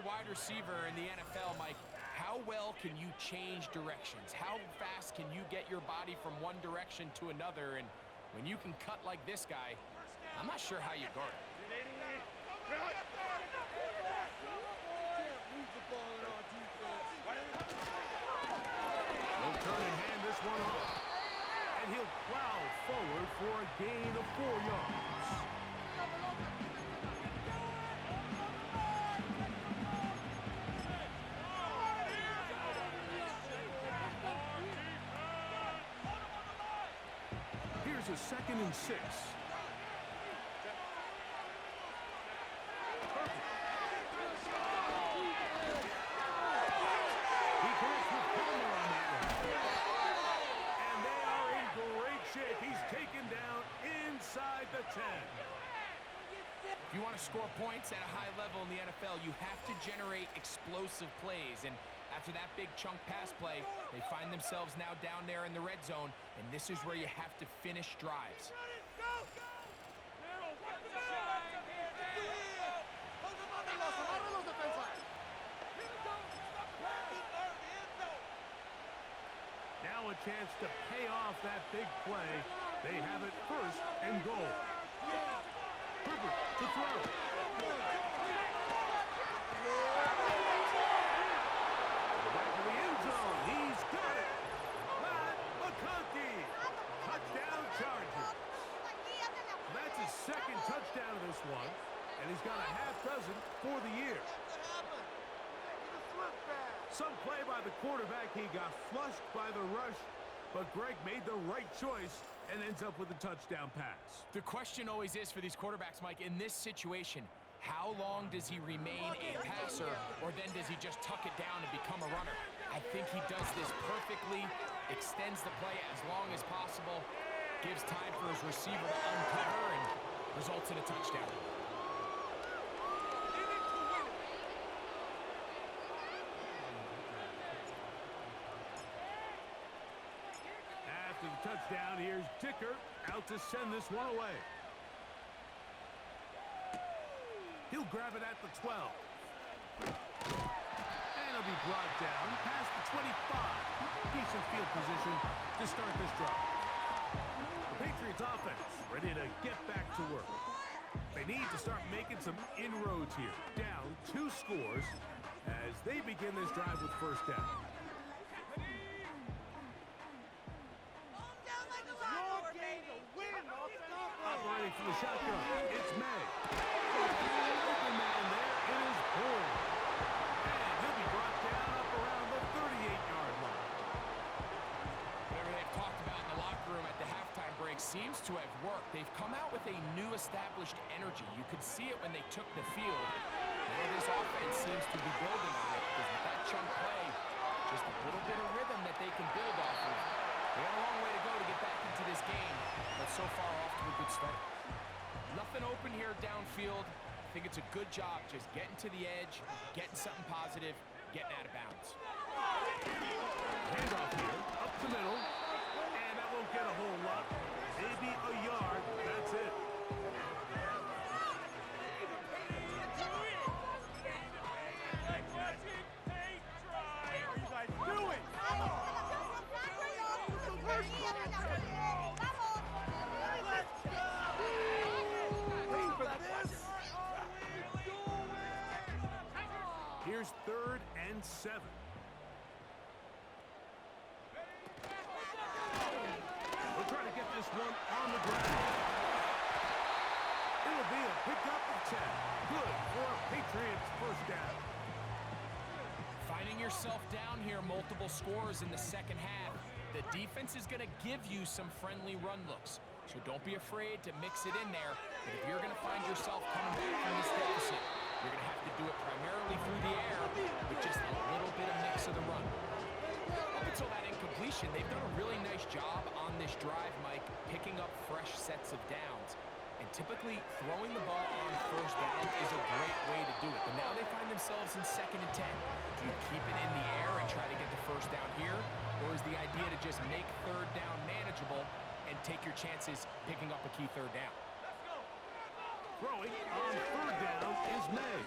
wide receiver in the NFL, Mike, how well can you change directions? How fast can you get your body from one direction to another? And when you can cut like this guy, I'm not sure how you guard it. He'll turn and hand this one off. And he'll plow forward for a gain of 4 yards. Here's a 2nd and 6. The 10. If you want to score points at a high level in the NFL, you have to generate explosive plays. And after that big chunk pass play, they find themselves now down there in the red zone, and this is where you have to finish drives. Now a chance to pay off that big play. They have it 1st and goal. Herbert to throw. Back to the end zone. He's got it. Matt McConkey. Touchdown Chargers. That's his 2nd touchdown of this one. And he's got a half dozen for the year. Some play by the quarterback. He got flushed by the rush. But Greg made the right choice and ends up with a touchdown pass. The question always is for these quarterbacks, Mike, in this situation, how long does he remain a passer, or then does he just tuck it down and become a runner? I think he does this perfectly, extends the play as long as possible, gives time for his receiver to uncover, and results in a touchdown. After the touchdown, here's Dicker out to send this one away. He'll grab it at the 12. And he'll be brought down past the 25. Decent field position to start this drive. The Patriots offense ready to get back to work. They need to start making some inroads here. Down 2 scores as they begin this drive with 1st down. Operating from the shotgun, it's May. Open man there, it is Boyd. And he'll be brought down up around the 38-yard line. Whatever they've talked about in the locker room at the halftime break seems to have worked. They've come out with a new established energy. You could see it when they took the field. Now this offense seems to be building on it, because with that chunk play, just a little bit of rhythm that they can build off of. They got a long way to go to get back into this game, but so far off to a good start. Nothing open here downfield. I think it's a good job just getting to the edge, getting something positive, getting out of bounds. Handoff here, up the middle, and that won't get a whole lot. Maybe a yard, that's it. What are you guys doing? Here's 3rd and 7. We'll try to get this one on the ground. It'll be a pickup of 10. Good for a Patriots 1st down. Finding yourself down here, multiple scores in the 2nd half. The defense is going to give you some friendly run looks, so don't be afraid to mix it in there. But if you're going to find yourself coming back from this deficit, you're going to have to do it primarily through the air with just a little bit of mix of the run. Up until that incompletion, they've done a really nice job on this drive, Mike, picking up fresh sets of downs. And typically, throwing the ball on 1st down is a great way to do it. But now they find themselves in 2nd and 10. Do you keep it in the air and try to get the 1st down here? Or is the idea to just make 3rd down manageable and take your chances picking up a key 3rd down? Throwing on 3rd down is May.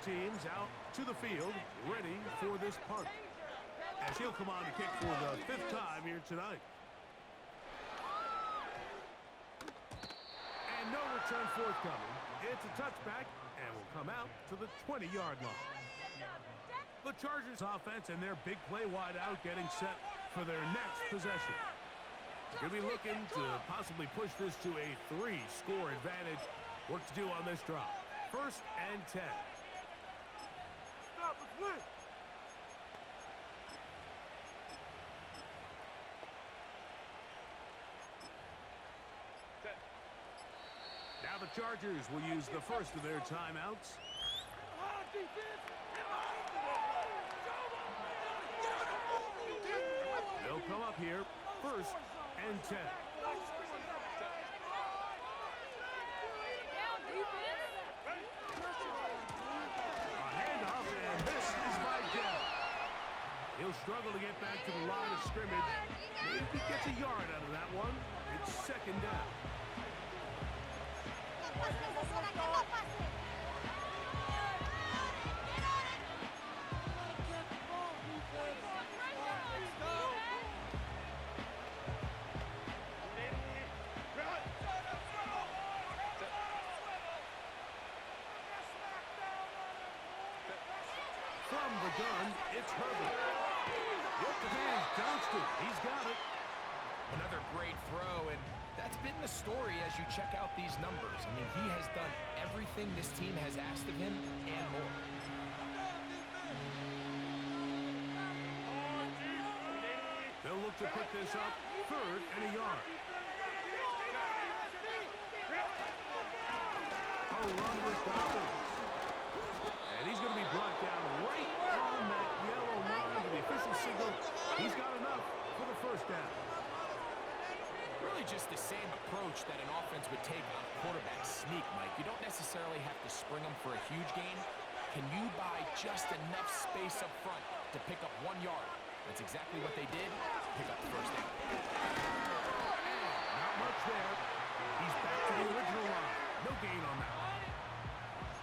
teams out to the field, ready for this punt. As he'll come on to kick for the 5th time here tonight. And no return forthcoming. It's a touchback and will come out to the 20-yard line. The Chargers offense and their big play wide out getting set for their next possession. Going to be looking to possibly push this to a 3-score advantage. Work to do on this drive. 1st and 10. Stop, let's win. Now the Chargers will use the first of their timeouts. They'll come up here. 1st and 10. A handoff, and this is by Dell. He'll struggle to get back to the line of scrimmage. Maybe he gets a yard out of that one. It's 2nd down. From the gun, it's Herbert. What the man's Johnston. He's got it. Another great throw, and that's been the story as you check out these numbers. I mean, he has done everything this team has asked of him and more. They'll look to pick this up. 3rd and a yard. A run with Dobbins. And he's going to be brought down right on that yellow line to the official signal. He's got enough for the 1st down. Really just the same approach that an offense would take on quarterback sneak, Mike. You don't necessarily have to spring them for a huge gain. Can you buy just enough space up front to pick up 1 yard? That's exactly what they did. Pick up the 1st down. Not much there. He's back to the original line. No gain on that one.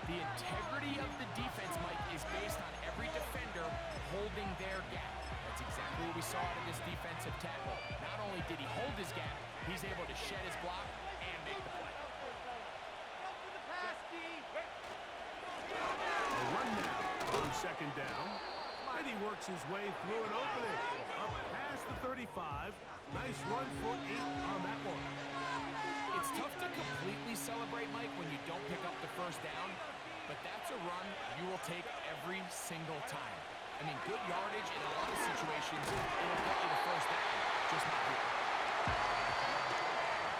The integrity of the defense, Mike, is based on every defender holding their gap. That's exactly what we saw out of this defensive tackle. Not only did he hold his gap, he's able to shed his block and make the play. A run now on 2nd down. And he works his way through an opening. Up past the 35. Nice run for 8 on that one. It's tough to completely celebrate, Mike, when you don't pick up the 1st down. But that's a run you will take every single time. I mean, good yardage in a lot of situations, it'll get you the 1st down. Just not here.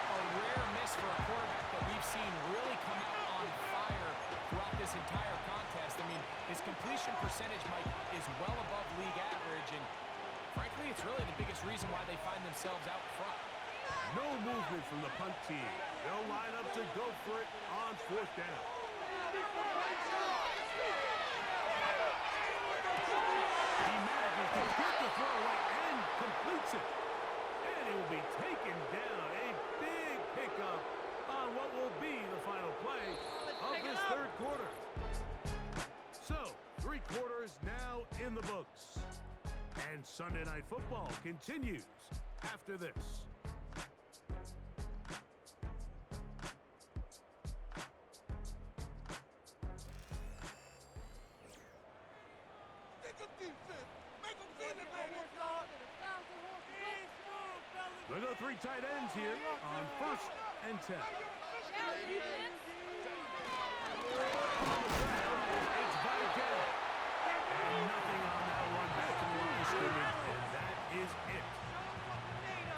A rare miss for a quarterback that we've seen really come out on fire throughout this entire contest. I mean, his completion percentage, Mike, is well above league average, and frankly, it's really the biggest reason why they find themselves out front. No movement from the punt team. They'll line up to go for it on 4th down. He manages to get the throw right and completes it. And he will be taken down. A big pickup on what will be the final play of this 3rd quarter. So, 3 quarters now in the books. And Sunday Night Football continues after this. They'll go 3 tight ends here on 1st and 10. It's Vidal. And nothing on that one. Back to the line of scrimmage, and that is it.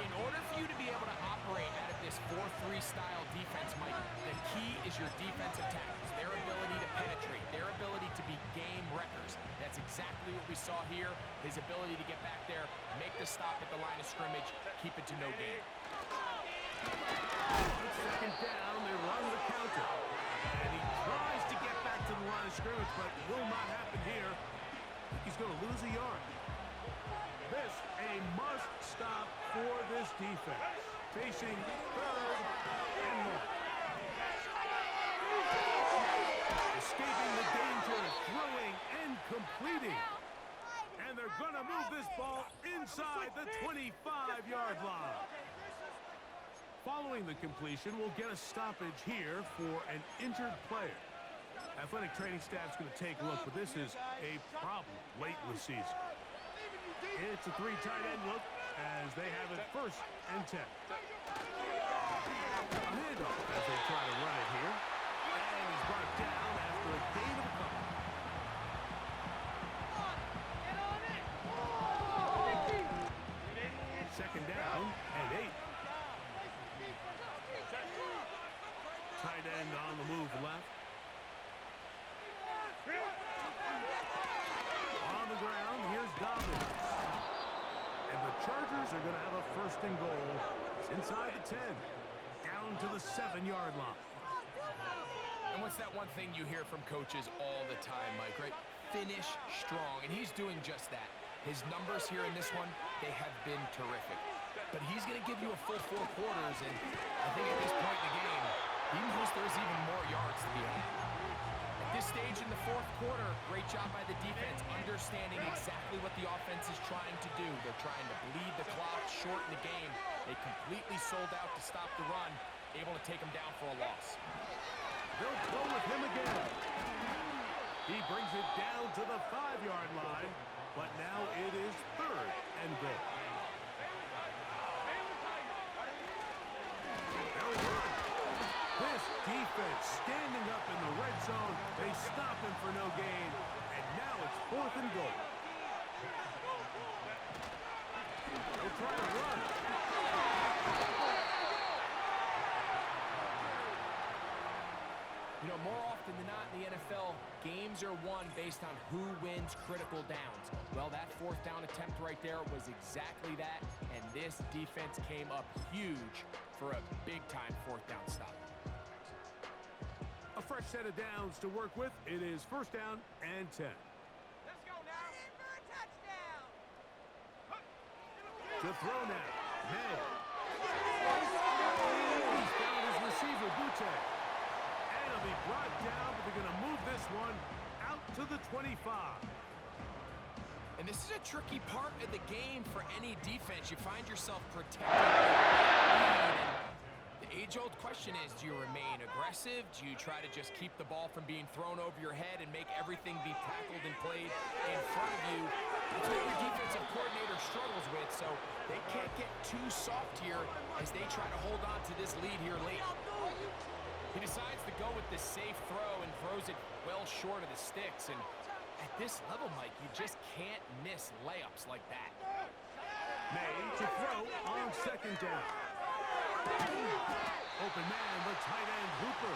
In order for you to be able to operate out of this 4-3 style defense, Mike, the key is your defensive tackles, their ability to penetrate, their ability to be game wreckers. That's exactly what we saw here. His ability to get back there, make the stop at the line of scrimmage, keep it to no gain. On 2nd down, they run the counter. And he tries to get back to the line of scrimmage, but will not happen here. He's going to lose a yard. This a must stop for this defense. Facing 3rd and 1. The escaping the danger, throwing and completing. And they're going to move this ball inside the 25-yard line. Following the completion, we'll get a stoppage here for an injured player. Athletic training staff's going to take a look, but this is a problem late in the season. It's a 3 tight end look as they have it 1st and 10. A handoff as they try to run it here. And he's brought down after a gain of a couple. Second down and 8. Tight end on the move left. On the ground, here's Dobbins. And the Chargers are going to have a 1st and goal. It's inside the 10. Down to the 7-yard line. And what's that one thing you hear from coaches all the time, Mike, right? Finish strong, and he's doing just that. His numbers here in this one, they have been terrific. But he's going to give you a full 4 quarters, and I think at this point in the game, he knows there's even more yards to be had. At this stage in the 4th quarter, great job by the defense, understanding exactly what the offense is trying to do. They're trying to bleed the clock, shorten the game. They completely sold out to stop the run, able to take him down for a loss. They'll go with him again. He brings it down to the 5-yard line, but now it is 3rd and goal. They'll run. This defense standing up in the red zone. They stop him for no gain, and now it's 4th and goal. They'll try to run. You know, more often than not in the NFL, games are won based on who wins critical downs. Well, that 4th down attempt right there was exactly that, and this defense came up huge for a big-time 4th down stop. A fresh set of downs to work with. It is 1st down and 10. Let's go now. In for a touchdown. To throw now. May. He's found his receiver, Butte. And he'll be brought down, but they're going to move this one out to the 25. And this is a tricky part of the game for any defense. You find yourself protecting. The age-old question is, do you remain aggressive? Do you try to just keep the ball from being thrown over your head and make everything be tackled and played in front of you? That's what your defensive coordinator struggles with, so they can't get too soft here as they try to hold on to this lead here late. He decides to go with the safe throw and throws it well short of the sticks. And at this level, Mike, you just can't miss layups like that. May to throw on 2nd down. Open man, the tight end Hooper.